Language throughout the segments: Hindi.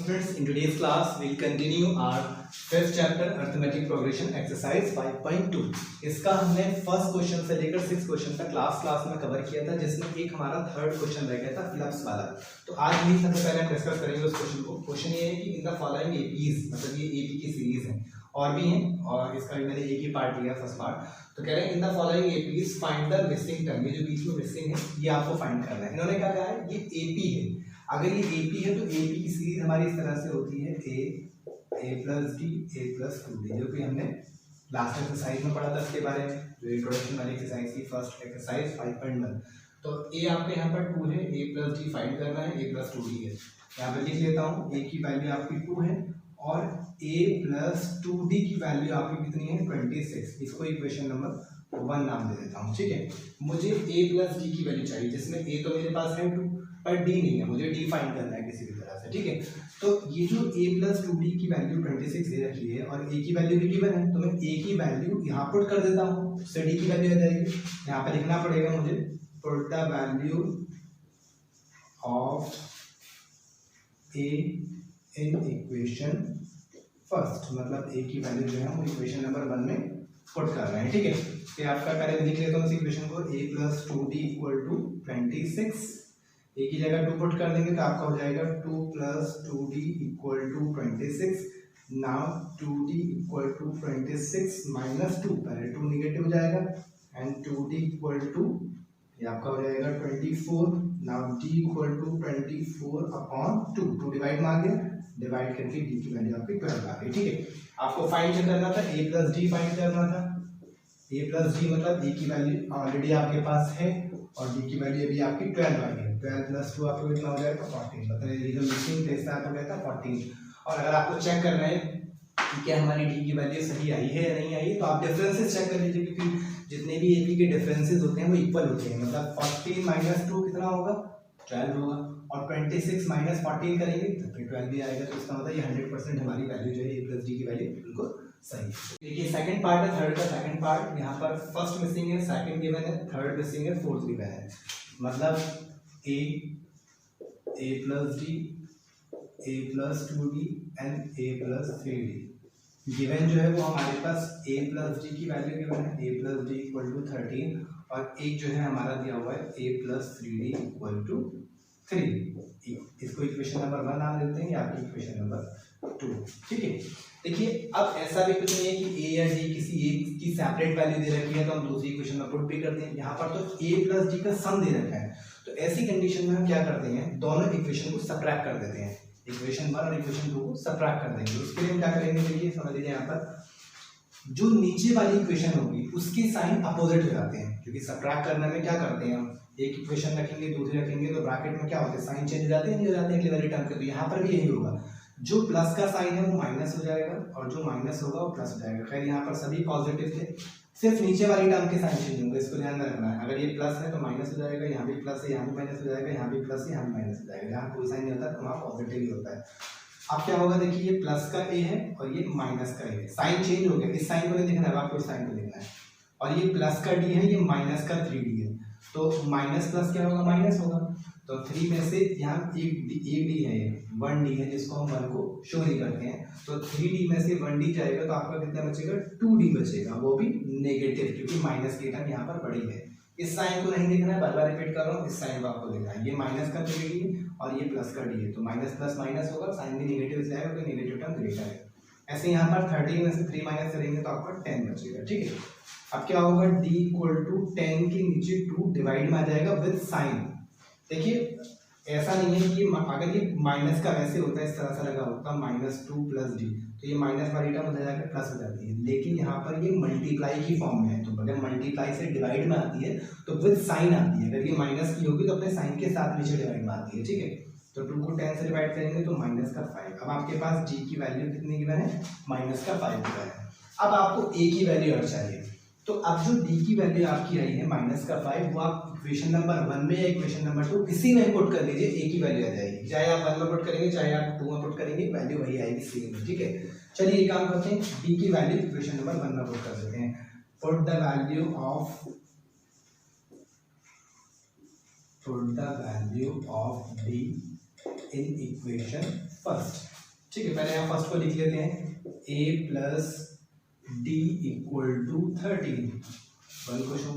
students, in today's class we'll continue our fifth chapter arithmetic progression exercise 5.2। इसका हमने फर्स्ट क्वेश्चन से लेकर 6 क्वेश्चन तक क्लास में कवर किया था, जिसमें एक हमारा थर्ड क्वेश्चन रह गया था फिलप्स वाला। तो आज भी सबसे पहले हम डिस्कस करेंगे उस क्वेश्चन को। क्वेश्चन ये है कि इन द फॉलोइंग एपीज, मतलब ये एपी की सीरीज है और भी हैं, और इसका भी मैंने एक ही पार्ट लिया फर्स्ट पार्ट। तो कह रहे हैं in the following APs find the missing term, ये जो बीच में मिसिंग है ये आपको फाइंड करना है। इन्होंने क्या कहा है, ये एपी है। अगर ये एपी है तो एपी की सीरीज हमारी इस तरह से होती है A plus D A plus 2d, जो कि हमने लास्ट एक्सरसाइज में पढ़ा था इसके बारे में, जो इंट्रोडक्शन वाली एक्सरसाइज की फर्स्ट एक्सरसाइज 5.1। तो ए आपके यहाँ पर 2 है, ए प्लस डी फाइंड करना है, ए प्लस 2d है। यहाँ पर लिख लेता हूँ, ए की वैल्यू आपकी 2 है और a प्लस 2d की वैल्यू आपकी कितनी है 26। इसको इक्वेशन नंबर 1 नाम दे देता हूँ। ठीक है, मुझे a प्लस डी की वैल्यू चाहिए, जिसमें a तो मेरे पास है 2 पर d नहीं है, मुझे d फाइंड करना है किसी भी तरह से। ठीक है, तो ये जो a प्लस 2d की वैल्यू 26 दे रखी है और a की वैल्यू भी गिवन है, तो मैं a की वैल्यू यहाँ पुट कर देता हूँ, उससे d की वैल्यू आ जाएगी। यहाँ पर लिखना पड़ेगा मुझे, put the value of a in equation first, मतलब a की वैल्यू जो है हम इक्वेशन नंबर 1 में पुट कर रहे हैं। ठीक है, फिर आपका पहले लिख लेता हूँ इस इक्वेशन को, a plus 2d equal to 26। a की जगह 2 पुट कर देंगे तो आपका हो जाएगा 2 plus 2d equal to 26। Now 2d equal to 26 minus 2, पहले 2 निगेटिव हो जाएगा, एंड 2d इक्वल टू ये आपका हो जाएगा 24। Now d equal to 24 upon 2 divide में आ गया, डिवाइड करके d की वैल्यू आपकी 12 आ गई। ठीक है, आपको फाइंड करना था a प्लस डी फाइंड करना था। a प्लस डी मतलब a की वैल्यू ऑलरेडी आपके पास है और d की वैल्यू अभी आपकी 12 आ गई। 12 प्लस 2 आपको कितना हो जाएगा 14, मतलब ये जो मिसिंग थे इसका हो गया था 14। और अगर आपको चेक करना है कि क्या हमारी d की वैल्यू सही आई है या नहीं आई है, तो आप डिफरेंसेस चेक कर लीजिए, क्योंकि जितने भी एपी के डिफरेंसेस होते हैं वो इक्वल होते हैं। मतलब 14 माइनस 2 कितना होगा 12 होगा, और 26 माइनस 14 करेंगे तो फिर 12 भी आएगा। तो इसका मतलब ये 100% हमारी वैल्यू जो है a प्लस डी की वैल्यू बिल्कुल सही है। देखिए सेकंड पार्ट है, थर्ड का सेकंड पार्ट, यहाँ पर फर्स्ट मिसिंग है, सेकंड गिवन है, थर्ड मिसिंग है, फोर्थ गिवन है। मतलब a plus D a plus 2d and a plus 3d given जो है वो हमारे पास a प्लस डी की वैल्यू गिवन है, a plus D equal to 13, और एक जो है हमारा दिया हुआ है a plus 3d equal to 3। इसको इक्वेशन नंबर 1 नाम देते हैं, या आपकी इक्वेशन नंबर 2। ठीक है, देखिए अब ऐसा भी कुछ नहीं है कि a या d किसी एक की सेपरेट वैल्यू दे रखी है तो हम दूसरी इक्वेशन में पुट भी कर दें। यहाँ पर तो a प्लस डी का सम दे रखा है, तो ऐसी कंडीशन में हम क्या करते हैं, दोनों इक्वेशन को सबट्रैक्ट कर देते हैं, इक्वेशन 1 और इक्वेशन 2 को सबट्रैक्ट कर देंगे। उसके लिए हम क्या करेंगे, देखिए समझ लीजिए, यहाँ पर जो नीचे वाली इक्वेशन होगी उसके साइन अपोजिट हो जाते हैं, क्योंकि सबट्रैक्ट करने में क्या करते हैं हम, एक इक्वेशन रखेंगे दूसरी रखेंगे तो ब्रैकेट में क्या होते हैं, साइन चेंज हो जाते हैं, नहीं हो जाते अगली वाली टर्म के। तो यहाँ पर भी यही होगा, जो प्लस का साइन है वो माइनस हो जाएगा और जो माइनस होगा वो प्लस हो जाएगा। खैर यहाँ पर सभी पॉजिटिव थे, सिर्फ नीचे वाली टर्म के साइन चेंज होंगे, इसको ध्यान में रखना है। अगर ये प्लस है तो माइनस हो जाएगा, यहाँ भी प्लस है यहाँ भी माइनस हो जाएगा, यहाँ भी प्लस है यहाँ भी माइनस हो जाएगा। जहाँ कोई साइन नहीं होता तो वहाँ पॉजिटिव ही होता है। अब क्या होगा, देखिए ये प्लस का a है और ये माइनस का a है, साइन चेंज हो गया, इस साइन को नहीं देखना है आपको, इस साइन को देखना है। और ये प्लस का d है, ये माइनस का 3d है, तो माइनस प्लस क्या होगा माइनस होगा। तो 3 में से यहाँ एक d है, ये 1d है जिसको हम 1 को शो नहीं करते हैं, तो 3d में से 1d जाएगा तो आपका कितना बचेगा 2d बचेगा, वो भी नेगेटिव, क्योंकि माइनस की टर्म यहाँ पर बड़ी है। इस साइन को नहीं देखना है, बार बार रिपीट कर रहा हूँ, इस साइन को आपको देखना है। ये माइनस का 3d है और ये प्लस का d है, तो माइनस प्लस माइनस होगा, साइन भी नेगेटिव से आएगा, तो नेगेटिव टर्म ग्रेटर है। ऐसे यहाँ पर 13 में से 3 माइनस करेंगे तो आपका 10 बचेगा। ठीक है, अब क्या होगा, d इक्वल टू 10 के नीचे 2 डिवाइड में आ जाएगा विद साइन। देखिए ऐसा नहीं है कि अगर ये माइनस का वैसे होता है इस तरह से लगा होता -2 प्लस डी, तो ये माइनस वाली टर्म हो जाकर प्लस हो जाती है, लेकिन यहाँ पर ये मल्टीप्लाई की फॉर्म में है, तो अगर मल्टीप्लाई से डिवाइड में आती है तो विद साइन आती है। अगर ये माइनस की होगी तो अपने साइन के साथ नीचे डिवाइड में आती है। ठीक है, तो 2 को 10 से डिवाइड करेंगे तो -5। अब आपके पास g की वैल्यू कितनी गिवन है, -5 गिवन है। अब आपको a की वैल्यू और चाहिए, तो अब जो d की वैल्यू आपकी आई है -5, वो आप इक्वेशन नंबर 1 में या इक्वेशन नंबर 2 किसी में पुट कर लीजिए, a की वैल्यू आ जाएगी। चाहे आप 1 में पुट करेंगे चाहे आप 2 में पुट करेंगे, वैल्यू वही आएगी सेम में। ठीक है, चलिए एक काम करते हैं, d की वैल्यू इक्वेशन नंबर 1 में पुट कर देते हैं। Put the value of d in equation first. ठीक है, पहले यहाँ फर्स्ट को लिख लेते हैं, a plus D equal to 13, one को शो।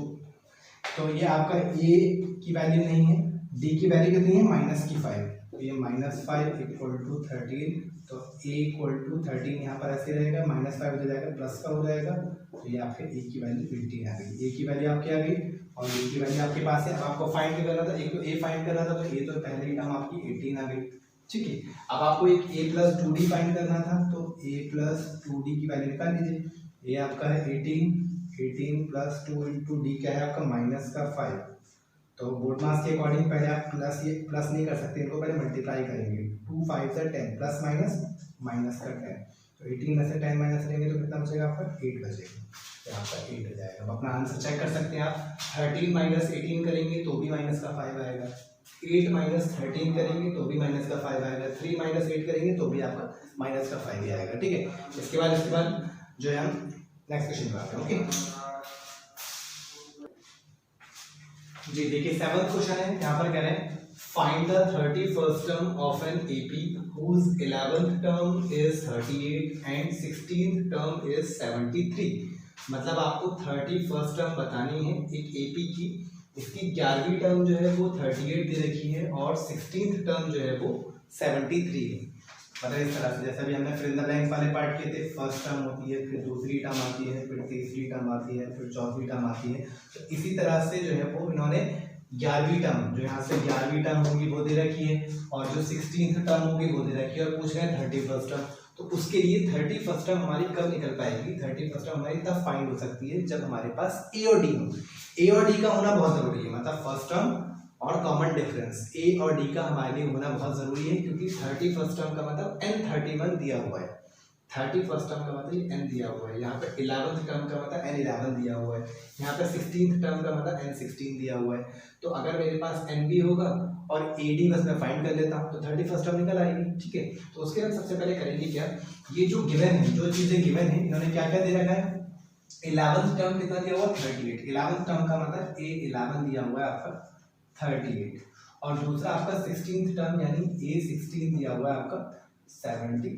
तो ये आपका a की वैल्यू नहीं है, d की वैल्यू कितनी है -5, तो ये -5 इक्वल टू 13, तो a इक्वल टू 13 यहाँ पर ऐसे रहेगा, -5 हो जाएगा, प्लस का हो जाएगा, तो ये आपके a की वैल्यू 18 आ गई, a की वैल्यू आपकी आ गई और a की वैल्यू आपके पास है। अब आपको फाइंड करना था, एक तो a फाइंड करना था, तो a तो पहले ही टर्म आपकी 18 आ गई, ठीक है। अब आपको एक a प्लस 2d फाइंड करना था, तो a प्लस 2d की वैल्यू निकाल लीजिए, ये आपका है 18 प्लस 2 इंटू डी क्या है आपका -5, तो बोर्ड मास के अकॉर्डिंग पहले आप ये प्लस नहीं कर सकते, इनको पहले मल्टीप्लाई करेंगे, 2 5 से 10 प्लस माइनस का 10, तो 18 में से 10 माइनस करेंगे तो कितना बचेगा आपका 8 बचेगा, तो आपका 8 हो जाएगा। अब अपना आंसर चेक कर सकते हैं आप, 13 माइनस 18 करेंगे तो भी माइनस का 5 आएगा, 8 माइनस 13 करेंगे तो भी माइनस का 5 आएगा, 3 माइनस 8 करेंगे तो भी आपका माइनस का 5 ही आएगा, ठीक है। इसके बाद जो है हम नेक्स्ट क्वेश्चन पे आते हैं, ओके जी। देखिए 7th क्वेश्चन है, यहाँ पर कह रहे हैं find the 31st term of an AP whose 11th term is 38 and 16th term is 73। मतलब आपको 31st टर्म बतानी है एक एपी की, इसकी 11वीं टर्म जो है वो 38 दे रखी है और 16th टर्म जो है वो 73 है। मतलब इस तरह से जैसे भी हमने फिल इन द ब्लैंक्स वाले पार्ट किए थे, फर्स्ट टर्म होती है, फिर दूसरी टर्म आती है, फिर तीसरी टर्म आती है, फिर चौथी टर्म आती है, तो इसी तरह से जो है वो इन्होंने 11वीं टर्म, जो यहाँ से 11वीं टर्म होगी वो दे रखी है और जो 16th टर्म होगी वो दे रखी है और पूछ रहे हैं 31st टर्म। तो उसके लिए 31st टर्म हमारी कब निकल पाएगी, 31st टर्म हमारी तब फाइंड हो सकती है जब हमारे पास ए और डी हो। ए और डी का होना बहुत जरूरी है, मतलब फर्स्ट टर्म और कॉमन डिफरेंस ए और डी का हमारे लिए होना बहुत जरूरी है, क्योंकि 31st टर्म का मतलब n31 दिया हुआ है, 31st टर्म का मतलब n दिया हुआ है, यहाँ पे 11th टर्म का मतलब n11 दिया हुआ है, यहाँ पे 16th टर्म का मतलब n16 दिया हुआ है। तो अगर मेरे पास n भी होगा और ad बस मैं फाइंड कर लेता हूँ तो 31st टर्म निकल आएगी, ठीक है। तो उसके बाद सबसे पहले करेंगे क्या, ये जो गिवन है, जो चीजें गिवन है, इन्होंने क्या क्या दे रखा है, 11th टर्म कितना दिया हुआ 38, 11th टर्म का मतलब a11 दिया हुआ है आपका 38 और दूसरा आपका 16th टर्म यानी a16 दिया हुआ है आपका 73।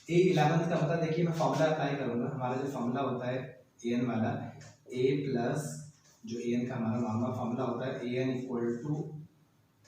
a11 का मतलब देखिए मैं फॉर्मूला अप्लाई करूंगा, हमारा जो फॉर्मूला होता है an वाला, a प्लस जो an का हमारा नॉर्मल फॉर्मूला होता है an equal to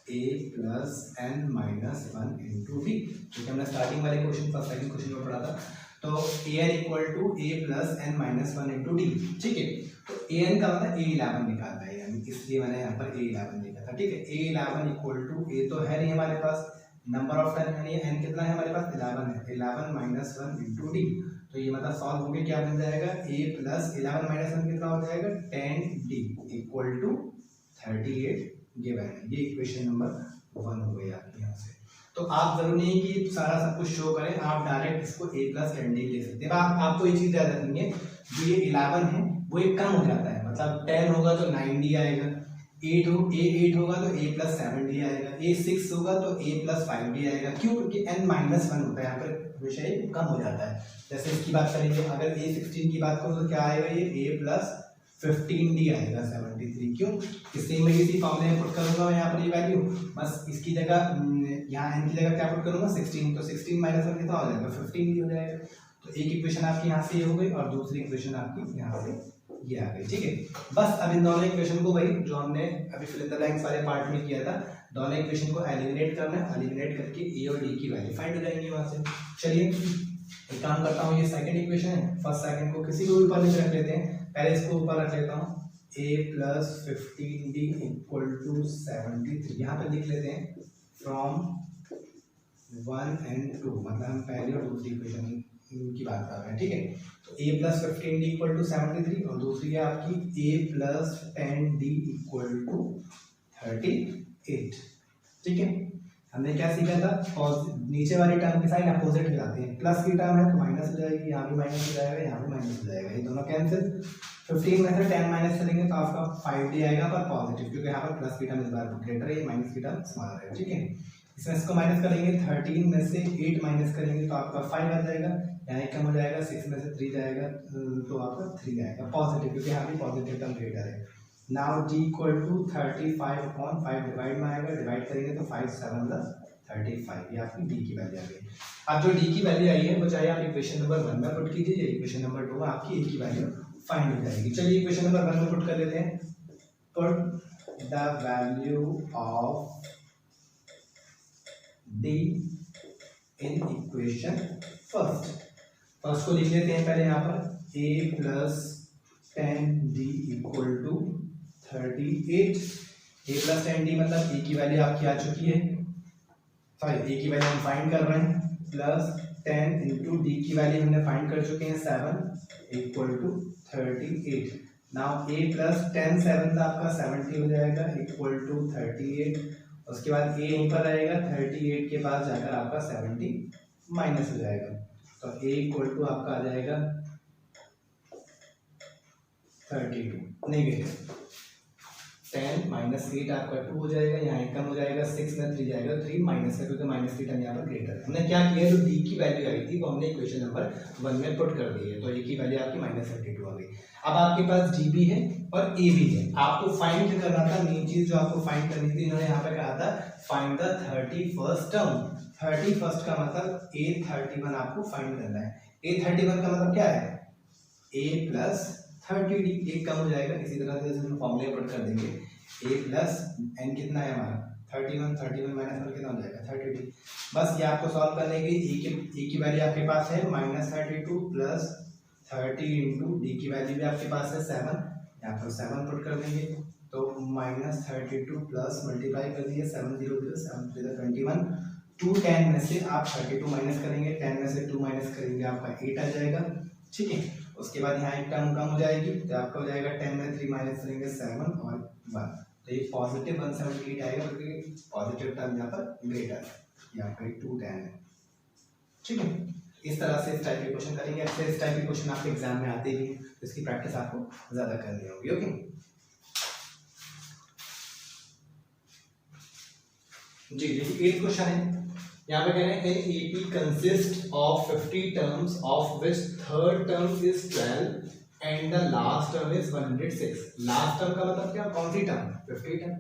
a plus n minus 1 into D, क्योंकि हमने स्टार्टिंग वाले क्वेश्चन फर्स्ट सेकंड क्वेश्चन में पढ़ा था, तो an equal to a plus n minus 1 into D, ठीक है। तो an का मतलब a11 निकालना है, यानी इसलिए मैंने यहाँ पर a11 लिखा था, ठीक है। a11 इक्वल टू a तो है नहीं हमारे पास, नंबर ऑफ टर्म यानी n कितना है हमारे पास 11 है, 11 माइनस 1 इंटू डी, तो ये मतलब सॉल्व होके क्या बन जाएगा, a प्लस 11 माइनस 1 कितना हो जाएगा 10d इक्वल टू 38 गिवन है। ये इक्वेशन नंबर 1 हो गई आपकी यहाँ से। तो आप जरूरी नहीं कि सारा सब कुछ शो करें, आप डायरेक्ट इसको a प्लस 10d ले सकते हैं। आपको ये चीज याद रखनी है, जो ये 11 है वो एक कम हो जाता है, मतलब 10 होगा तो 9d आएगा, 8 होगा तो a प्लस 7d आएगा, a6 होगा तो a प्लस 5d आएगा। क्यों? क्योंकि n माइनस 1 होता है यहाँ पर, विषय कम हो जाता है। जैसे इसकी बात करेंगे, अगर a16 की बात करूँ तो क्या आएगा, ये a प्लस 15d आएगा 73। क्यों? इसी में इसी फॉर्मूले में पुट करूंगा मैं यहाँ पर ये वैल्यू, बस इसकी जगह यहाँ n की जगह क्या पुट करूंगा 16, तो 16 माइनस 1 कितना हो जाएगा 15d हो जाएगा। तो एक इक्वेशन आपकी यहाँ से ये हो गई और दूसरी इक्वेशन आपकी यहाँ से ये आ गई, ठीक है। बस अब इन दोनों इक्वेशन को वही जो हमने अभी फिल इन द ब्लैंक्स वाले पार्ट में किया था, दोनों इक्वेशन को एलिमिनेट करना है, एलिमिनेट करके ए और डी की वैल्यू फाइंड हो जाएंगी वहां से। चलिए एक काम करता हूँ, ये सेकंड इक्वेशन है, फर्स्ट सेकंड को किसी को ऊपर नीचे रख लेते हैं, पहले इसको ऊपर रख लेता हूँ, a plus 15d equal to 73, यहाँ पे लिख लेते हैं फ्रॉम 1 and 2, मतलब हम पहली और दूसरी इक्वेशन की बात कर रहे हैं, ठीक है। तो a plus 15d equal to 73 और दूसरी है आपकी a plus 10d equal to 38, ठीक है। हमने क्या सीखा था, नीचे वाली टर्म की साइन अपोजिट हो जाती है, प्लस की टर्म है तो माइनस हो जाएगी, यहाँ भी माइनस हो जाएगा, यहाँ भी माइनस हो जाएगा, ये दोनों कैंसिल। 15 में से 10 माइनस करेंगे तो आपका 5d आएगा पर पॉजिटिव, क्योंकि यहाँ पर प्लस की टर्म इस बार ग्रेटर है, माइनस की टर्म स्मॉलर है, ठीक है। इसमें इसको माइनस करेंगे, 13 में से 8 माइनस करेंगे तो आपका 5 आ जाएगा, यहाँ एक कम हो जाएगा, 6 में से 3 जाएगा तो आपका 3 आएगा पॉजिटिव, क्योंकि यहाँ भी पॉजिटिव टर्म ग्रेटर है। Now d equal to 35/5 divide में आएगा, डिवाइड करेंगे तो 5 7 35, ये आपकी d की वैल्यू आ गई। अब जो डी की वैल्यू आई है वो चाहे आप इक्वेशन नंबर 1 में पुट कीजिए या इक्वेशन नंबर 2 में, आपकी ए की वैल्यू फाइंड हो जाएगी। चलिए इक्वेशन नंबर 1 में पुट कर लेते हैं। Put the value of D in equation first को लिख लेते हैं पहले यहाँ पर a plus 10d equal to 38। a plus 10d मतलब a की वैल्यू आपकी आ चुकी है, सॉरी a की वैल्यू हम फाइंड कर रहे हैं, प्लस 10 इंटू डी की वैल्यू हमने फाइंड कर चुके हैं 7 equal to 38। Now a plus 10 7 आपका 70 हो जाएगा इक्वल टू 38। उसके बाद a ऊपर रहेगा 38 के पास जाकर आपका 70 माइनस हो जाएगा, तो a इक्वल टू आपका आ जाएगा 32 नेगेटिव। 10 माइनस 8 आपका 2 हो जाएगा, यहाँ एक कम हो जाएगा, 6 में 3 जाएगा, 3 माइनस का, क्योंकि माइनस की टर्म यहाँ पर ग्रेटर है। हमने क्या किया, जो डी की वैल्यू आई थी वो हमने इक्वेशन नंबर 1 में पुट कर दी है, तो ए की वैल्यू आपकी -32 आ गई। अब आपके पास डी भी है और ए भी है, आपको फाइंड करना था, मेन चीज जो आपको फाइंड करनी थी, इन्होंने यहाँ पे कहा था find the 31st term. 31st का मतलब A31 आपको फाइंड करना है। A31 का मतलब क्या है, a प्लस 30d, एक कम हो जाएगा, इसी तरह से हम फॉर्मूले पुट कर देंगे, a प्लस n कितना है हमारा 31 माइनस कर कितना हो जाएगा 30d। बस ये आपको सॉल्व करने के लिए a की वैल्यू आपके पास है -32 प्लस 30 इंटू डी की वैल्यू भी आपके पास है 7, यहाँ पर 7 पुट कर देंगे, तो -32 प्लस मल्टीप्लाई कर दिए 7 0 0 7 3 21। 2 10 में से आप 32 माइनस करेंगे, 10 में से 2 माइनस करेंगे आपका 8 आ जाएगा, ठीक है। उसके बाद यहाँ एक टर्म कम हो जाएगी, तो आपका हो जाएगा 10 में 3 माइनस करेंगे 7 और 1, तो ये पॉजिटिव 178 आएगा, क्योंकि पॉजिटिव टर्म यहाँ पर ग्रेटर है, यहाँ पर 2 10 है, ठीक है। इस तरह से इस टाइप के क्वेश्चन करेंगे। ऐसे इस टाइप के क्वेश्चन आपके एग्जाम में आते ही, तो इसकी प्रैक्टिस आपको ज्यादा करनी होगी। ओके, जी देखिए 8 क्वेश्चन है, यहाँ पे कह रहे हैं AP consist of 50 terms of which third term is 12 and the last term is 106। Last term का मतलब क्या, कौन सी टर्म, 50 टर्म।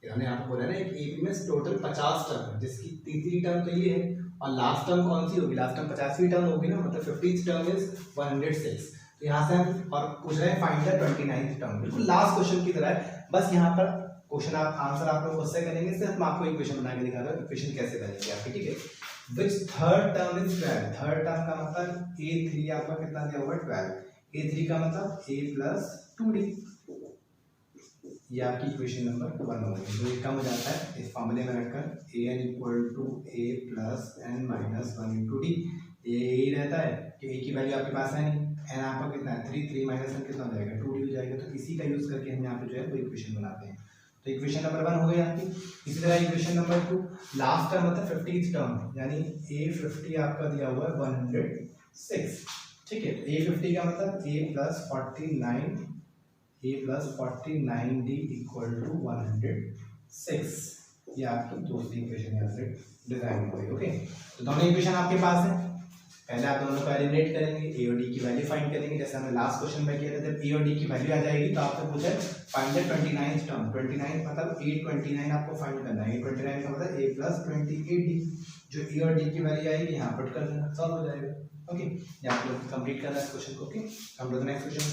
हमने यहाँ पे बोला ना एक एपी में टोटल 50 टर्म है, जिसकी तीसरी टर्म तो ये है, और लास्ट टर्म कौन सी होगी, लास्ट टर्म 50वीं टर्म होगी ना, मतलब 50th टर्म इज 106। तो यहाँ से हम और पूछ रहे हैं फाइंड द 29th टर्म, बिल्कुल लास्ट क्वेश्चन की तरह है, बस यहाँ पर क्वेश्चन आप आंसर आप लोग उससे करेंगे, सिर्फ मैं आपको इक्वेशन बना के दिखा रहा हूँ, इक्वेशन कैसे बनेगी आपकी, ठीक है। Which third term is 12, third term का मतलब a3 आपका कितना दिया हुआ 12, a3 का मतलब a प्लस 2d, ये आपकी इक्वेशन नंबर 1 होगी। तो ये कम हो जाता है इस फॉर्मूले में रखकर an equal to a plus n minus 1 into D, यही रहता है कि a की वैल्यू आपके पास है नहीं, n आपका कितना है 3 माइनस n कितना हो जाएगा 2d हो जाएगा, तो इसी का यूज करके हम यहाँ पे जो है वो इक्वेशन बनाते हैं। तो इक्वेशन नंबर 1 हो गई आपकी। इसी तरह इक्वेशन नंबर 2, लास्ट टर्म मतलब 50th टर्म, यानी a50 आपका दिया हुआ है 106, ठीक है। तो a50 का मतलब a plus 49d equal to 106, ये आपकी दूसरी इक्वेशन यहाँ से डिजाइन हो गई। ओके, तो दोनों इक्वेशन आपके पास है, पहले आप दोनों को एलिमिनेट करेंगे, ए और डी की वैल्यू फाइंड करेंगे, जैसे हमने लास्ट क्वेश्चन में किया था, जब ए और डी की वैल्यू आ जाएगी तो आपसे पूछा फाइंड द 29th टर्म, 29 मतलब 829 आपको फाइंड करना है, 829 का मतलब a प्लस 28d, जो ए और डी की वैल्यू आएगी यहाँ पुट कर देना, सॉल्व हो जाएगा। ओके, ये आप लोग कंप्लीट करना है इस क्वेश्चन को। ओके, हम लोग नेक्स्ट क्वेश्चन,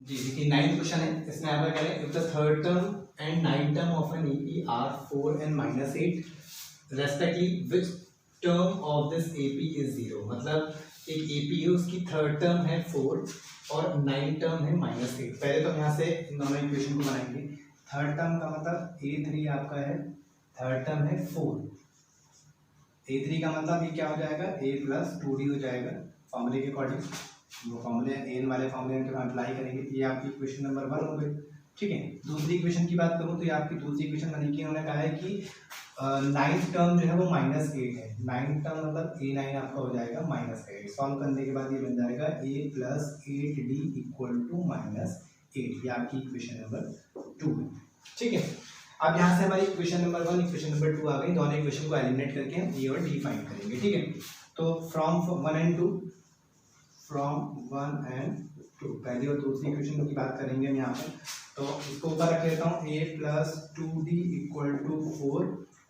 जी देखिए 9th क्वेश्चन है, इसमें आप क्या करें, if the third term and 9th term of an AP are 4 and -8 respectively which term of this AP is 0, मतलब एक एपी है उसकी थर्ड टर्म है 4 और 9th टर्म है -8। पहले तो यहाँ से इन दोनों इक्वेशन को बनाएंगे, थर्ड टर्म का मतलब a3 आपका है, थर्ड टर्म है 4, a3 का मतलब ये क्या हो जाएगा a प्लस 2d हो जाएगा फॉर्मूले के अकॉर्डिंग, वो फॉर्मूले एन वाले फॉर्मूले में अप्लाई करेंगे, ये आपकी इक्वेशन नंबर 1 हो गई, ठीक है। दूसरी इक्वेशन की बात करूँ तो ये आपकी दूसरी इक्वेशन बनी कि उन्होंने कहा है कि 9th टर्म जो है वो -8 है, 9th टर्म मतलब a9 आपका हो जाएगा -8, सॉल्व करने के बाद ये बन जाएगा a plus 8d equal to -8, ये आपकी इक्वेशन नंबर 2 है, ठीक है। अब यहाँ से हमारी इक्वेशन नंबर 1 इक्वेशन नंबर 2 आ गई, दोनों इक्वेशन को एलिमिनेट करके हम a और d फाइंड करेंगे, ठीक है। तो फ्रॉम 1 and 2, पहली और दूसरी इक्वेशन की बात करेंगे हम यहाँ पर, तो इसको ऊपर रख लेता हूँ a plus 2d equal to 4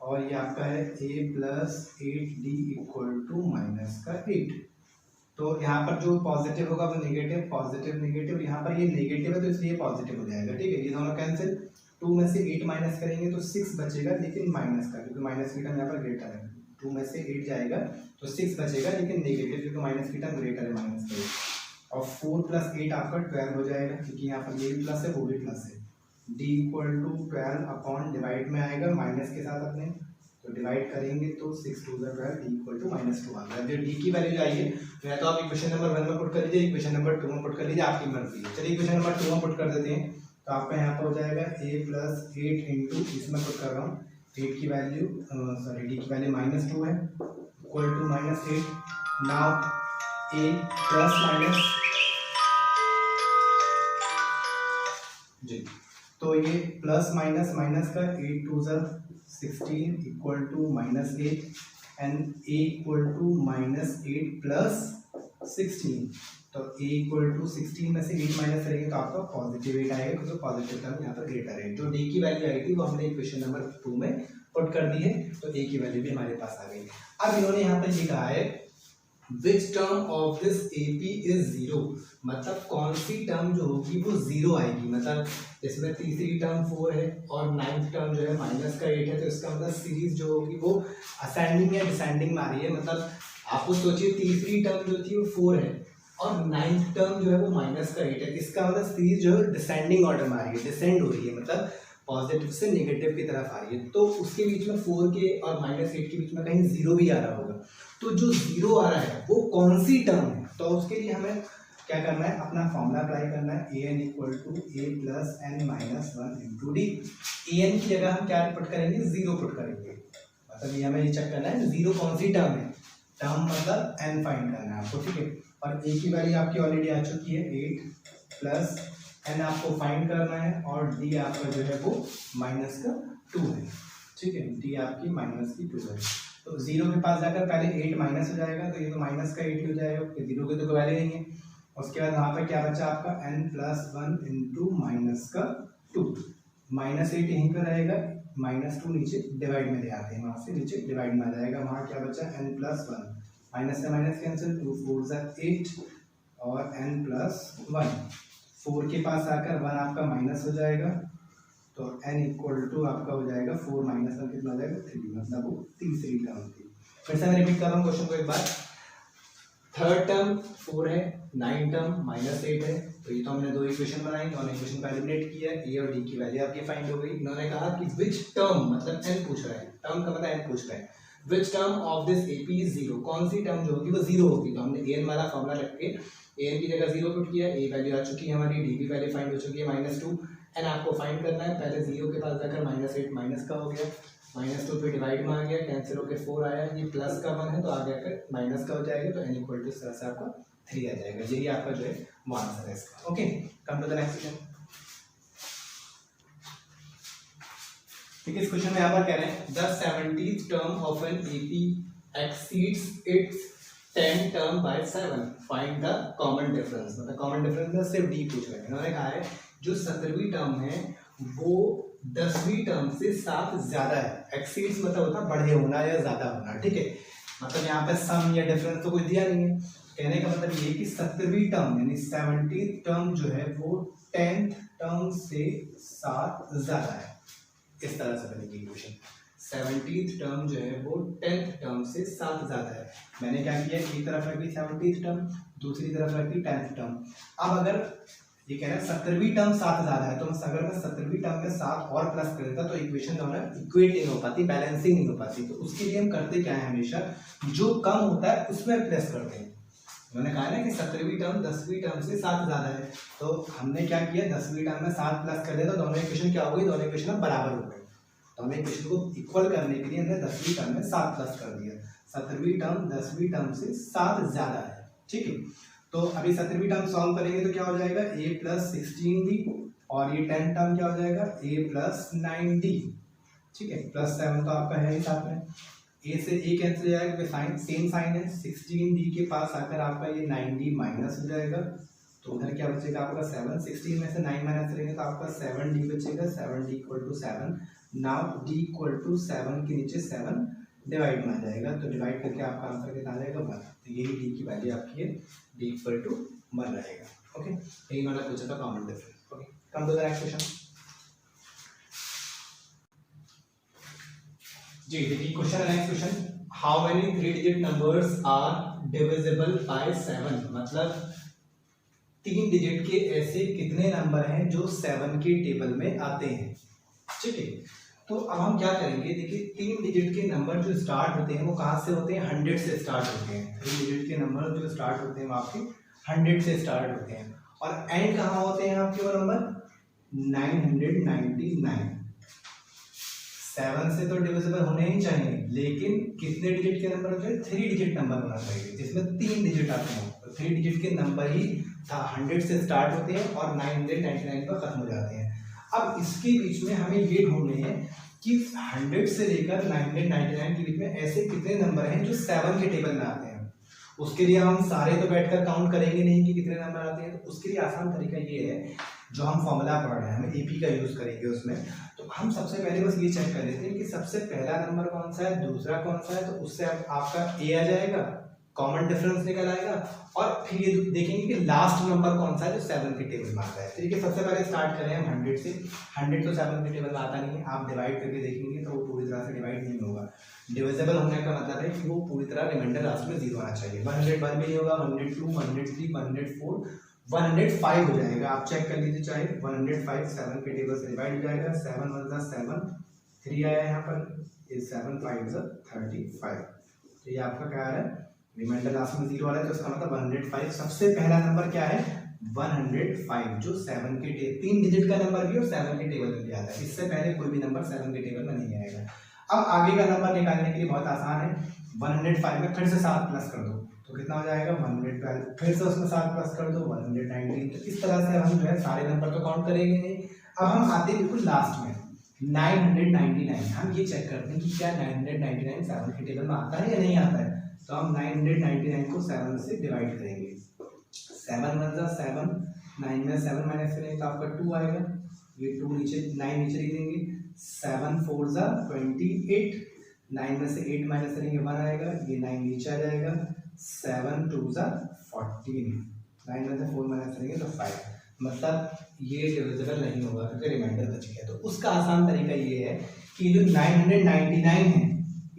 और ये आपका है a plus 8d equal to minus का 8। तो यहाँ पर जो पॉजिटिव होगा वो नेगेटिव, पॉजिटिव नेगेटिव, यहाँ पर ये नेगेटिव है तो इसलिए पॉजिटिव हो जाएगा, ठीक है। ये दोनों कैंसिल, 2 में से 8 माइनस करेंगे तो 6 बचेगा, लेकिन माइनस का, क्योंकि माइनस की टर्म यहाँ पर ग्रेटर है। 2 में से 8 जाएगा तो 6 बचेगा, लेकिन नेगेटिव, क्योंकि माइनस की टर्म ग्रेटर है माइनस का। और 4 प्लस 8 आपका 12 हो जाएगा, क्योंकि यहाँ पर ये भी प्लस है वो भी प्लस है। d equal to 12 upon divide में आएगा माइनस के साथ अपने, तो डिवाइड करेंगे तो 6 2 12 d इक्वल टू -2 आ गया। जो d की वैल्यू आएगी या तो आप इक्वेशन नंबर 1 में पुट कर लीजिए, इक्वेशन नंबर 2 में पुट कर लीजिए, आपकी मर्जी है। चलिए इक्वेशन नंबर 2 में पुट कर देते हैं, तो आपका यहाँ पर हो जाएगा a प्लस 8 इंटू, इसमें पुट कर रहा हूँ 8 की वैल्यू, सॉरी d की वैल्यू -2 है, equal to -8। Now a plus minus जी, तो ये प्लस माइनस माइनस का 8 2 16 equal to -8 and a equal to -8 plus 16। तो a इक्वल टू 16 में से 8 माइनस करेंगे तो आपका पॉजिटिव 8 आएगा, क्योंकि पॉजिटिव टर्म यहाँ पर ग्रेटर है। जो d की वैल्यू आई थी वो हमने इक्वेशन नंबर 2 में पुट कर दी है, तो a की वैल्यू भी हमारे पास आ गई। अब इन्होंने यहाँ पर ये कहा है विच term of this AP is 0, मतलब कौन सी टर्म जो होगी वो 0 आएगी। मतलब इसमें तीसरी टर्म 4 है और 9th टर्म जो है माइनस का 8 है, तो इसका मतलब सीरीज जो होगी वो असेंडिंग या डिसेंडिंग में आ रही है। मतलब आपको सोचिए तीसरी टर्म जो थी वो 4 है और 9th टर्म जो है वो माइनस का 8 है, इसका मतलब सीरीज जो है डिसेंडिंग ऑर्डर में आ रही है, डिसेंड हो रही है, मतलब पॉजिटिव से नेगेटिव की तरफ आ रही है। तो उसके बीच में 4 के और -8 के बीच में कहीं 0 भी आ रहा होगा, तो जो 0 आ रहा है वो कौन सी टर्म है। तो उसके लिए हमें क्या करना है, अपना फॉर्मूला अप्लाई करना है, an equal to a plus n minus 1 into D. an की जगह हम क्या पुट करेंगे, 0 पुट करेंगे, मतलब ये हमें ये चेक करना है 0 कौन सी टर्म है, टर्म मतलब n फाइंड करना है आपको, ठीक है। और a की वैल्यू आपकी ऑलरेडी आ चुकी है 8 प्लस n आपको फाइंड करना है, और d आपका जो है वो -2 है, ठीक है। d आपकी -2 है, तो 0 के पास जाकर पहले 8 माइनस हो जाएगा, तो ये तो माइनस का 8 हो जाएगा, 0 की तो कोई वैल्यू नहीं है। उसके बाद वहाँ पर क्या बचा आपका n प्लस 1 इंटू -2, -8 यहीं पर रहेगा, -2 नीचे डिवाइड में ले आते हैं, वहाँ से नीचे डिवाइड में आ जाएगा। वहाँ क्या बचा n प्लस 1, माइनस से माइनस कैंसिल, 2 4 8 और n प्लस 1, 4 के पास आकर 1 आपका माइनस हो जाएगा, तो n इक्वल टू आपका हो जाएगा 4 माइनस 1 कितना हो जाएगा 3, मतलब वो तीसरी टर्म थी। फिर से मैं रिपीट कर रहा हूँ क्वेश्चन को एक बार। थर्ड टर्म 4 है, 9 टर्म -8 है, तो ये तो हमने दो इक्वेशन बनाई, दोनों इक्वेशन को एलिमिनेट किया, a और d की वैल्यू आपकी फाइंड हो गई। इन्होंने कहा कि विच टर्म, मतलब n पूछ रहा है, टर्म का मतलब n पूछ रहा है, विच term of this AP is 0, कौन सी टर्म जो होगी वो 0 होगी। तो हमने an वाला फॉर्मूला रख के an की जगह 0 पुट किया, a वैल्यू आ चुकी है हमारी, d की वैल्यू फाइंड हो चुकी है -2, n आपको फाइंड करना है। पहले 0 के पास जाकर -8 माइनस का हो गया, -2 पे डिवाइड में आ गया, कैंसिल होकर 4 आया, ये प्लस का 1 है तो आगे आकर माइनस का हो जाएगा, तो n इक्वल टू इस तरह से आपका 3 आ जाएगा। यही आपका जो है वो आंसर है इसका। Okay, come to the next question. ठीक है, इस क्वेश्चन में यहाँ पर कह रहे हैं the 70th term of an AP exceeds its 10 term by 7, find the common difference. मतलब कॉमन डिफरेंस में सिर्फ d पूछ रहे हैं। इन्होंने कहा है जो 17वीं टर्म है वो 10वीं टर्म से 7 ज्यादा है, एक्सीड्स मतलब होता है बढ़े होना या ज्यादा होना, ठीक है। मतलब यहाँ पे सम या डिफरेंस तो कुछ दिया नहीं है, कहने का मतलब ये कि 17वीं टर्म यानी 70th टर्म जो है वो 10th टर्म से 7 ज्यादा है, इस तरह से बनेगी इक्वेशन। 70th टर्म जो है वो 10th टर्म से 7 ज्यादा है। मैंने क्या किया, एक तरफ रखी 70th टर्म, दूसरी तरफ रखी 10th टर्म। अब अगर ये कह रहा है 17वीं टर्म 7 ज्यादा है, तो अगर मैं 17वीं टर्म में 7 और प्लस कर देता तो इक्वेशन जो है इक्वेट नहीं हो पाती, बैलेंसिंग नहीं हो पाती। तो उसके लिए हम करते क्या है, हमेशा जो कम होता है उसमें प्लस करते हैं। उन्होंने कहा ना कि 17वीं टर्म 10वीं टर्म से 7 ज्यादा है, तो हमने क्या किया, 10वीं टर्म में 7 प्लस कर दिया, तो दोनों इक्वेशन क्या हो गई, दोनों इक्वेशन अब बराबर हो गए। तो हमें इक्वेशन को इक्वल करने के लिए हमने 10वीं टर्म में 7 प्लस कर दिया। 17वीं टर्म 10वीं टर्म से 7 ज्यादा है, ठीक है। तो अभी 17वीं टर्म सॉल्व करेंगे तो क्या हो जाएगा, a प्लस 16d, और ये 10 टर्म क्या हो जाएगा, a प्लस 9d, ठीक है। प्लस 7 तो आपका है ही साथ में, a से a कैंसिल हो जाएगा क्योंकि साइन सेम साइन है। 16d के पास आकर आपका ये 9d माइनस हो जाएगा, तो उधर क्या बचेगा आपका 7। 16 में से 9 माइनस करेंगे तो आपका 7d बचेगा, 7d equal to 7 now D equal to 7 के नीचे 7 डिवाइड में आ जाएगा, तो डिवाइड करके आपका आंसर कितना आ जाएगा 1। तो यही डी की वैल्यू आपकी है, डी इक्वल टू 1 रहेगा। ओके, यही मैंने पूछा था common difference. Okay, come to the next question. जी देखिए क्वेश्चन है next question, how many 3 digit numbers are divisible by 7, मतलब 3 डिजिट के ऐसे कितने नंबर हैं जो 7 के टेबल में आते हैं। ठीक है, तो अब हम क्या करेंगे, देखिए 3 डिजिट के नंबर जो स्टार्ट होते हैं वो कहाँ से होते हैं, 100 से स्टार्ट होते हैं। 3 डिजिट के नंबर जो स्टार्ट होते हैं वो आपके 100 से स्टार्ट होते हैं, और एंड कहाँ होते हैं आपके वो नंबर 999। 7 से तो डिविजिबल होने ही चाहिए, लेकिन कितने डिजिट के नंबर होते हैं, 3 डिजिट नंबर होना चाहिए जिसमें 3 डिजिट आते हैं। तो 3 डिजिट के नंबर ही 100 से स्टार्ट होते हैं और 999 पर खत्म हो जाते हैं। अब इसके बीच में हमें ये ढूंढने हैं कि 100 से लेकर 999 के बीच में ऐसे कितने नंबर हैं जो 7 के टेबल में आते हैं। उसके लिए हम सारे तो बैठकर काउंट करेंगे नहीं कि कितने नंबर आते हैं, तो उसके लिए आसान तरीका ये है, जो हम फॉर्मूला पढ़ रहे हैं हम एपी का यूज करेंगे उसमें। तो हम सबसे पहले बस ये चेक कर लेते हैं कि सबसे पहला नंबर कौन सा है, दूसरा कौन सा है, तो उससे आपका ए आ जाएगा, कॉमन डिफरेंस निकल आएगा, और फिर ये देखेंगे कि लास्ट नंबर कौन सा है जो 7 के टेबल में आता है। ठीक है, सबसे पहले स्टार्ट करें हम 100 से। 100 तो 7 के टेबल में आता नहीं है, आप डिवाइड करके देखेंगे तो वो पूरी तरह से डिवाइड नहीं होगा। डिविजिबल होने का मतलब है कि वो पूरी तरह रिमाइंडर लास्ट में 0 आना चाहिए। 101 भी नहीं होगा, 102, 103, 104, 105 हो जाएगा। आप चेक कर लीजिए, चाहे 105 7 के टेबल से डिवाइड हो जाएगा। 7 1 जा 7, 3 आया यहाँ पर, ये 7 5 जा 35। तो ये आपका क्या है, रिमाइंडर लास्ट में 0 आ रहा है, तो इसका मतलब 105। सबसे पहला नंबर क्या है, 105, जो 7 के 3 डिजिट का नंबर भी और 7 के टेबल में भी आता है। इससे पहले कोई भी नंबर 7 के टेबल में नहीं आएगा। अब आगे का नंबर निकालने के लिए बहुत आसान है, 105 में फिर से 7 प्लस कर दो तो कितना हो जाएगा 112, फिर से उसमें 7 प्लस कर दो 119। तो इस तरह से हम जो है सारे नंबर तो काउंट करेंगे नहीं। अब हम आते हैं बिल्कुल लास्ट में 999। हम ये चेक करते हैं कि क्या 999 7 के टेबल में आता है या नहीं आता है। तो हम 999 को 7 से डिवाइड करेंगे। 7 1 जा 7, 9 में 7 माइनस करेंगे तो आपका 2 आएगा, ये 2 नीचे 9 नीचे लिख देंगे। 7 4 जा 28, 9 में से 8 माइनस करेंगे 1 आएगा, ये 9 नीचे आ जाएगा। 7 2 जा 14, 9 में से 4 माइनस करेंगे तो 5, मतलब ये डिविजिबल नहीं होगा क्योंकि रिमाइंडर बच गया। तो उसका आसान तरीका ये है कि जो 999 है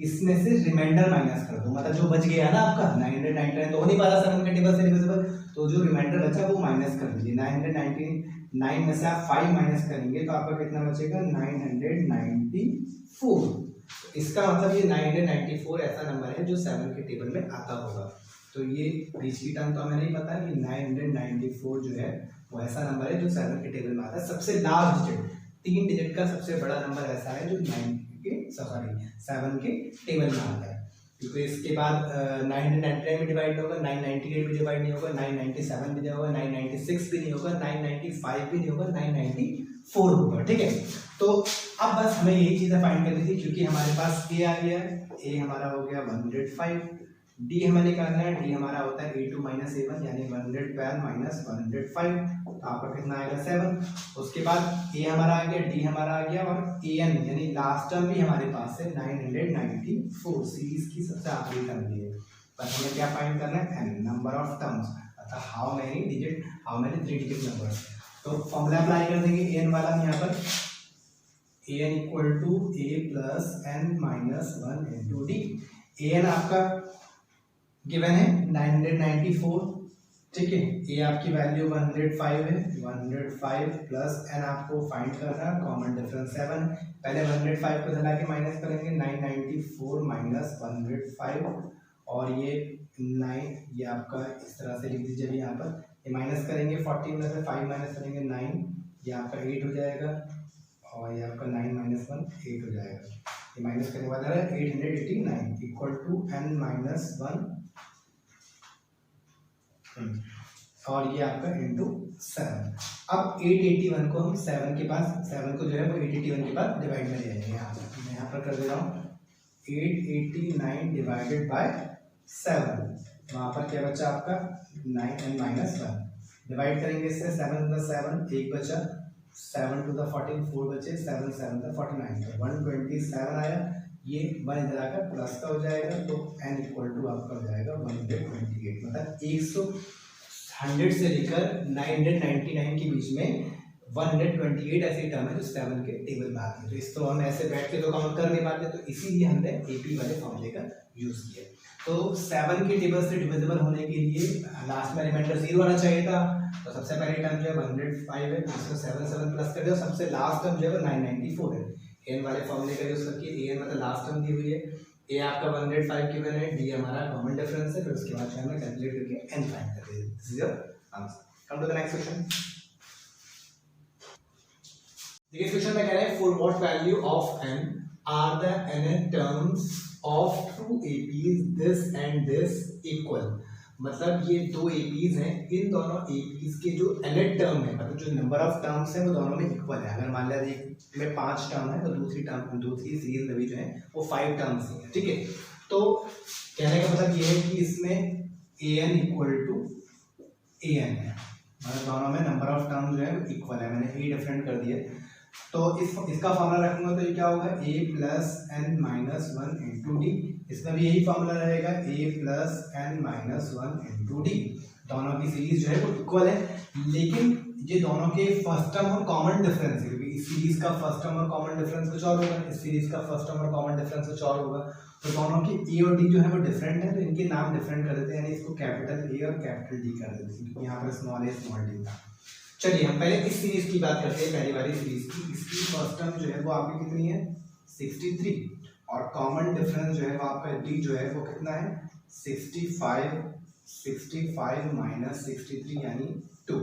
इसमें से रिमाइंडर माइनस कर दो, मतलब जो बच गया ना आपका 999 तो हो नहीं पा रहा 7 के टेबल से डिविजिबल, तो जो रिमाइंडर बचा वो माइनस कर दीजिए। 999 में से आप 5 माइनस करेंगे तो आपका कितना बचेगा 994। इसका मतलब ये 994 ऐसा नंबर है जो 7 के टेबल में आता होगा। तो ये बीच की टर्म तो हमें नहीं पता कि 994 जो है वो ऐसा नंबर है जो 7 के टेबल में आता है। सबसे लास्ट डिजिट 3 डिजिट का सबसे बड़ा नंबर ऐसा है जो 7 के टेबल में आता है, क्योंकि इसके बाद 999 भी डिवाइड होगा, 998 भी डिवाइड नहीं होगा, 997 भी नहीं होगा, 996 भी नहीं होगा, 995 भी नहीं होगा, 994 होगा। ठीक है, तो अब बस हमें यही चीजें फाइंड करनी थी, क्योंकि हमारे पास ए आ गया है, ए हमारा हो गया 105, डी हमें निकालना है, डी हमारा होता है a2 माइनस a1 यानी 112 माइनस 105, तो आपका कितना आएगा 7। उसके बाद ए हमारा आ गया, डी हमारा आ गया, और एन यानी लास्ट टर्म भी हमारे पास है 994, सीरीज की सबसे आखिरी टर्म भी है। बस हमें क्या फाइंड करना है, एन नंबर ऑफ टर्म्स, अर्थात how many digit, how many 3 digit numbers. तो फॉर्मूला अप्लाई कर देंगे एन वाला यहाँ पर, n equal to a plus n minus 1 into d. N आपका गिवन है 994, ठीक है, ये आपकी वैल्यू 105 है, 105 प्लस एन आपको फाइंड करना है, कॉमन डिफरेंस 7। पहले 105 को हटा के माइनस करेंगे, 994 माइनस 105, और ये 9, ये आपका इस तरह से लिख दीजिए यहाँ पर, ये माइनस करेंगे 14 में से 5 माइनस करेंगे 9, ये आपका 8 हो जाएगा, और ये आपका 9 माइनस 1 8 हो जाएगा। ये माइनस करने वाला है 889 इक्वल टू एन माइनस 1, और ये आपका इंटू 7। अब 881 को हम 7 के पास, 7 को जो है वो 881 के पास डिवाइड में ले जाएंगे। मैं यहाँ पर कर दे रहा हूँ 889 डिवाइडेड बाय 7, वहाँ पर क्या बचा आपका 9 एन माइनस 1, डिवाइड करेंगे इससे 7 प्लस 7 1 बचा, 7 टू द 14 4 बचे, 7 7 द 49 तो 127 आया। ये 1 इधर आकर प्लस का हो जाएगा तो n इक्वल टू आपका हो जाएगा 128। मतलब 100 से लेकर 999 के बीच में 128 ऐसी टर्म है जो 7 के टेबल में आती है। तो इसको हम ऐसे बैठ के तो काउंट कर नहीं पाते, तो इसीलिए हमने एपी वाले फॉर्मूले का यूज किया। तो 7 के टेबल से डिविजिबल होने के लिए लास्ट में रिमाइंडर 0 आना चाहिए था। तो सबसे पहली टर्म जो है 105 है, इसको 7 7 प्लस कर दो, सबसे लास्ट टर्म जो है 994 है। एन वाले फॉर्मूले का यूज करके एन मतलब लास्ट टर्म दी हुई है, ए आपका 105 गिवन है, डी हमारा कॉमन डिफरेंस है, फिर उसके बाद हमने कैलकुलेट करके एन फाइंड कर दिया। This is your answer. Come to the next question. देखिए क्वेश्चन में कह रहा है for what value of n are the n terms of two APs this and this equal. मतलब ये दो एपीज हैं, इन दोनों एपीज के जो nth टर्म है, मतलब जो नंबर ऑफ टर्म्स है वो दोनों में इक्वल है। अगर मान लिया एक में 5 टर्म है तो दूसरी सीरीज में भी जो है वो 5 टर्म्स है, ठीक है। तो कहने का मतलब ये है कि इसमें an इक्वल टू an है, मतलब दोनों में नंबर ऑफ टर्म जो है इक्वल है। मैंने ए डिफरेंट कर दिया, तो इसका फॉर्मूला रखूंगा तो ये क्या होगा a plus n minus 1 into d. इसमें भी यही फॉर्मूला रहेगा a plus n minus 1 into d. दोनों की सीरीज जो है वो इक्वल है, लेकिन ये दोनों के फर्स्ट टर्म और कॉमन डिफरेंस है, क्योंकि इस सीरीज का फर्स्ट टर्म और कॉमन डिफरेंस कुछ और होगा, इस सीरीज का फर्स्ट टर्म और कॉमन डिफरेंस कुछ और होगा। तो दोनों के ए और डी जो है वो डिफरेंट है, तो इनके नाम डिफरेंट कर देते हैं, यानी इसको कैपिटल ए और कैपिटल डी कर देते हैं, क्योंकि यहाँ पर स्मॉल ए स्मॉल डी था। चलिए हम पहले इस सीरीज की बात करते हैं, पहली वाली सीरीज की। इसकी फर्स्ट टर्म जो है वो आपकी कितनी है 63, और कॉमन डिफरेंस जो है वो आपका डी जो है वो कितना है 65 माइनस 63 यानी 2,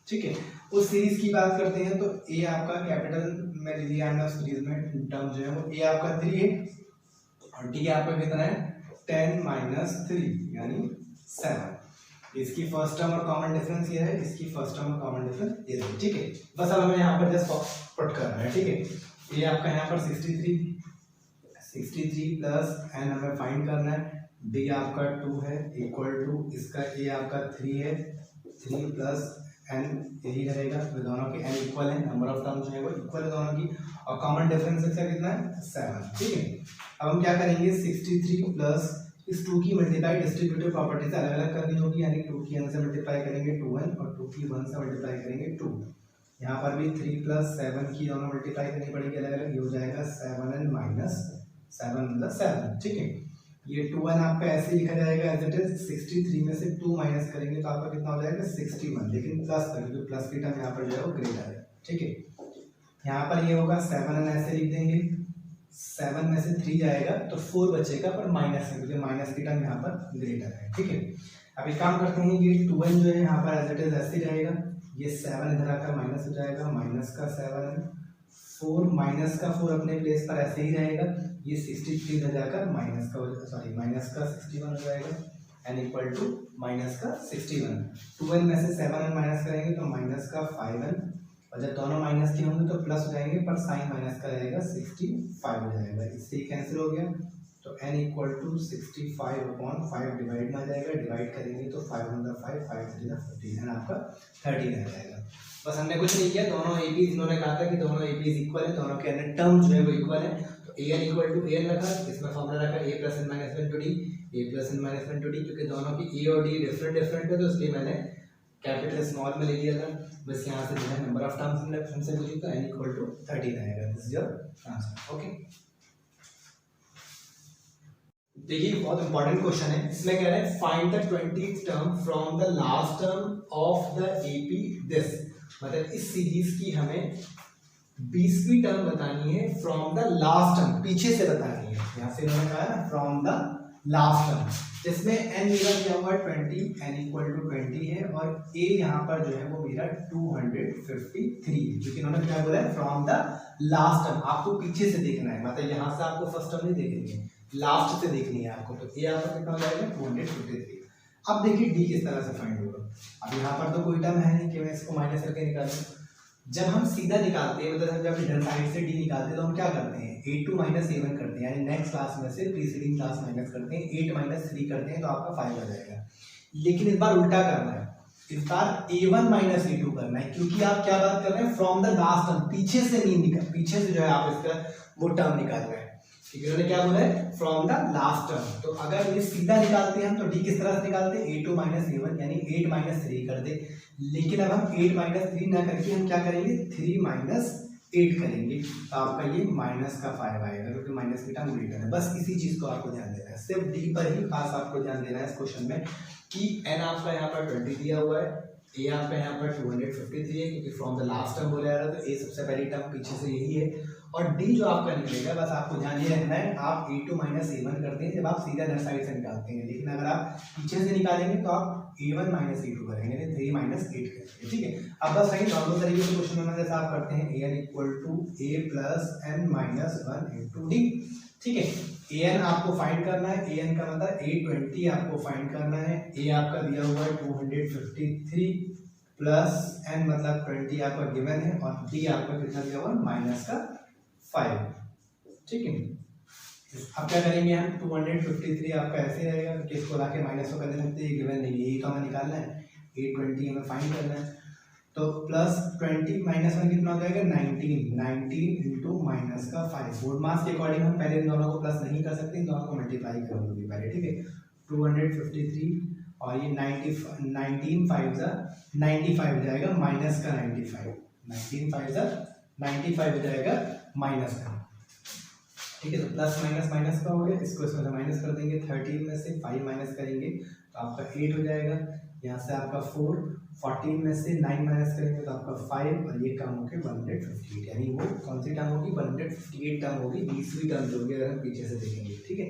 ठीक है। उस सीरीज की बात करते हैं तो ए आपका कैपिटल में लिया हमने उस सीरीज में टर्म जो है वो ए आपका 3 है, और डी आपका कितना है 10 माइनस 3 यानी 7। इसकी फर्स्ट टर्म और कॉमन डिफरेंस ये है, इसकी फर्स्ट टर्म और कॉमन डिफरेंस ये है, ठीक है। बस अब हमें यहाँ पर जस्ट पुट करना है, ठीक है। ये आपका यहाँ पर 63 प्लस एन हमें फाइंड करना है, डी आपका 2 है इक्वल टू इसका ए आपका 3 है, 3 प्लस एन यही रहेगा, तो दोनों के एन इक्वल है, नंबर ऑफ टर्म्स जो है वो इक्वल है दोनों की, और कॉमन डिफरेंस इसका कितना है 7, ठीक है। अब हम क्या करेंगे 63 प्लस इस 2 की मल्टीप्लाई डिस्ट्रीब्यूटिव प्रॉपर्टी से अलग अलग करनी होगी, यानी 2 की n से मल्टीप्लाई करेंगे 2n और 2 की 1 से मल्टीप्लाई करेंगे 2। यहाँ पर भी 3 प्लस 7 की दोनों मल्टीप्लाई करनी पड़ेगी अलग अलग, ये हो जाएगा 7n माइनस 7 मतलब 7, ठीक है। ये 2n आपका ऐसे लिखा जाएगा एज इट इज, 63 में से 2 माइनस करेंगे तो आपका कितना हो जाएगा 61, लेकिन प्लस करेंगे तो प्लस की टर्म यहाँ पर जो है वो ग्रेटर है, ठीक है। यहाँ पर ये होगा 7n ऐसे लिख देंगे, 7 में से 3 जाएगा तो 4 बचेगा, पर माइनस है क्योंकि माइनस की टर्म यहाँ पर ग्रेटर है, ठीक है। अब एक काम करते हैं, ये 2n जो है यहाँ पर एज इट इज ऐसे रहेगा, ये 7 इधर आकर माइनस हो जाएगा, माइनस का 7n, 4 माइनस का 4 अपने प्लेस पर ऐसे ही रहेगा, ये 63 इधर जाकर माइनस का 61 हो जाएगा, n इक्वल टू माइनस का 61। 2n में से 7n माइनस करेंगे तो माइनस का 5n, और जब दोनों माइनस के होंगे तो प्लस हो जाएंगे, पर साइन माइनस का रहेगा 65 हो जाएगा, इससे ही कैंसिल हो गया, तो n equal to 65 upon 5 divide में आ जाएगा, डिवाइड करेंगे तो 5 × 5 5 3 15 आपका 13 आ जाएगा। बस हमने कुछ नहीं किया, दोनों एपीज इन्होंने कहा था कि दोनों एपीज इक्वल है, दोनों के n टर्म जो है वो इक्वल है, तो an इक्वल टू an रखा, इसमें फॉर्मूला रखा a plus n minus 1 to d, a plus n minus 1 to d, क्योंकि दोनों की a और d डिफरेंट है तो इसलिए मैंने कैपिटल स्मॉल में ले लिया था। बस यहाँ से जो है नंबर ऑफ टर्म्स हमसे पूछी तो n इक्वल टू 13 आएगा, this is your answer, okay. देखिए बहुत इंपॉर्टेंट क्वेश्चन है, इसमें कह रहे हैं find the 20th term from the last term of the AP this. मतलब इस सीरीज की हमें 20वीं टर्म बतानी है फ्रॉम द लास्ट टर्म, पीछे से बतानी है। यहाँ से इन्होंने कहा है फ्रॉम द लास्ट टर्म, जिसमें n मेरा क्या हुआ 20, n इक्वल टू 20 है, और a यहाँ पर जो है वो मेरा 253 है, क्योंकि इन्होंने क्या बोला है फ्रॉम द लास्ट टर्म, आपको पीछे से देखना है, मतलब यहाँ से आपको फर्स्ट टर्म नहीं देखनी है, लास्ट से देखनी है आपको, तो a यहाँ पर कितना हो जाएगा 253। अब देखिए d किस तरह से फाइंड होगा। अब यहाँ पर तो कोई टर्म है नहीं कि मैं इसको माइनस करके निकालूं, जब हम सीधा निकालते हैं, मतलब जब इधर साइड से d निकालते हैं तो हम क्या करते हैं 8 माइनस 7 करते हैं, यानी नेक्स्ट क्लास में से प्रीसीडिंग क्लास माइनस करते हैं, 8 माइनस 3 करते हैं तो आपका 5 आ जाएगा। लेकिन इस बार उल्टा करना है, इस बार a1 माइनस a2 करना है, क्योंकि आप क्या बात कर रहे हैं, फ्रॉम द लास्ट टर्म, पीछे से नहीं निकाल, पीछे से जो है आप इसका वो टर्म निकाल रहे हैं, ठीक है। उन्होंने क्या बोला है, फ्रॉम द लास्ट टर्म। तो अगर ये सीधा निकालते हैं हम तो d किस तरह से निकालते हैं, a2 माइनस a1 यानी 8 माइनस 3 कर दे। लेकिन अब हम 8 माइनस 3 ना करके हम क्या करेंगे, 3 माइनस 8 करेंगे, तो आपका ये माइनस का 5 आएगा, क्योंकि माइनस की टर्म ग्रेटर है। बस इसी चीज को आपको ध्यान देना है, सिर्फ डी पर ही खास आपको ध्यान देना है इस क्वेश्चन में, कि n आपका यहाँ पर 20 दिया हुआ है, a आपका यहाँ पर 253 है, क्योंकि फ्रॉम द लास्ट टर्म बोला जा रहा है, तो a सबसे पहली टर्म पीछे से यही है, और d जो आपका निकलेगा, बस आपको ध्यान ये रखना है, आप a2 माइनस a1 करते हैं जब आप सीधा इधर साइड से निकालते हैं, लेकिन अगर आप पीछे से निकालेंगे तो आप a1 माइनस a2 करेंगे, 3 माइनस 8 करेंगे, ठीक है। अब बस वही नॉर्मल तरीके से क्वेश्चन में जैसा आप करते हैं, an equal to a plus n minus 1 into D, ठीक है। an आपको फाइंड करना है, an का मतलब a20 आपको फाइंड करना है, a आपका दिया हुआ है 253 प्लस n मतलब 20 आपका गिवन है, और d आपका कितना दिया हुआ है, माइनस का 5, ठीक है। अब क्या करेंगे हम, 253 आपका ऐसे रहेगा, किसको लाके माइनस को कर सकते हैं, गिवन नहीं है, ये तो हमें निकालना है, a20 हमें फाइंड करना है, तो प्लस 20 माइनस 1 कितना हो जाएगा, 19 इंटू माइनस का 5। बोर्ड मास के अकॉर्डिंग हम पहले इन दोनों को प्लस नहीं कर सकते, इन दोनों को मल्टीप्लाई करोगे पहले, ठीक है। 253 और ये 19 5 95 हो जाएगा, माइनस का 95, 19 5 95 हो जाएगा माइनस का, ठीक है। तो प्लस माइनस माइनस का हो गया, इसको इसमें से माइनस कर देंगे, 13 में से 5 माइनस करेंगे तो आपका 8 हो जाएगा, यहाँ से आपका 4, 14 में से 9 माइनस करेंगे तो आपका 5, और ये टर्म होगी 158, यानी वो कौन सी टर्म होगी, 158 टर्म होगी, 20वीं टर्म जो होगी अगर हम पीछे से देखेंगे, ठीक है।